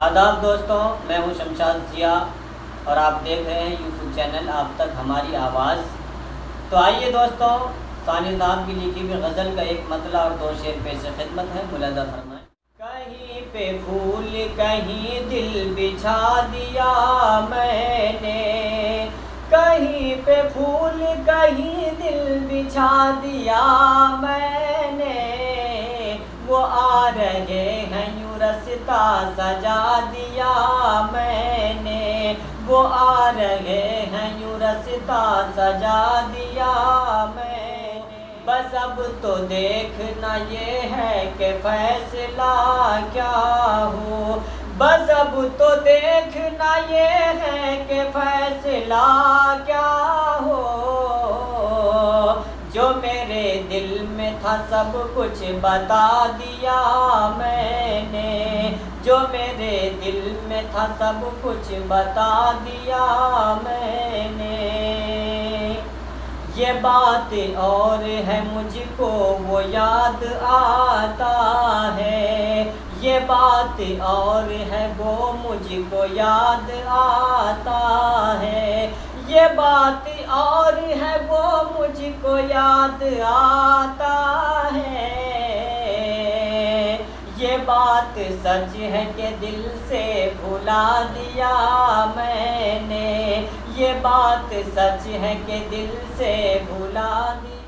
آداب دوستوں، میں ہوں شمشاد ضیاء اور آپ دیکھ رہے ہیں یوٹیوب چینل آپ تک ہماری آواز۔ تو آئیے دوستوں، ثانی صاحب کی لکھی ہوئی غزل کا ایک مطلع اور دو شعر پیش خدمت ہے، ملاحظہ فرمائیں۔ کہیں پہ پھول کہیں دل بچھا دیا میں نے، کہیں پہ پھول کہیں دل بچھا دیا میں نے، وہ آ رہے ہیں یوں رستہ سجا دیا میں نے، وہ آ رہے ہیں یوں رستہ سجا دیا میں نے۔ بس اب تو دیکھنا یہ ہے کہ فیصلہ کیا ہو، بس اب تو دیکھنا یہ ہے کہ فیصلہ کیا ہو، جو میرے دل میں تھا سب کچھ بتا دیا میں نے، جو میرے دل میں تھا سب کچھ بتا دیا میں نے۔ یہ بات اور ہے مجھ کو وہ یاد آتا ہے، یہ بات اور ہے وہ مجھ کو یاد آتا ہے، یہ بات اور ہے وہ مجھ کو یاد آتا ہے۔ یہ بات سچ ہے کہ دل سے بھلا دیا میں نے، یہ بات سچ ہے کہ دل سے بھلا دیا۔